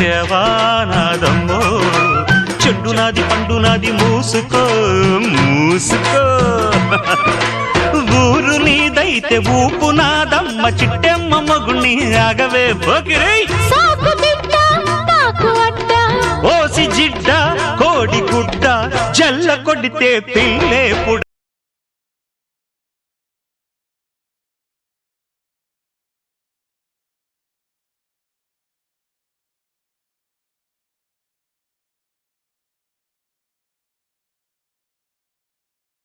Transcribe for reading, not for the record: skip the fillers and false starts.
నచ్చేవా నాదమ్మో చెడ్డు నాది పండు నాది మూసుకో మూసుకో ఊరు నీదైతే ఊపు నాదమ్మ చిట్టెమ్మ మగుణ్ణి ఆగవే పోకిరై ఓసి జిడ్డ కోడి గుడ్డ జల్ల కొడితే పిల్లే పుడ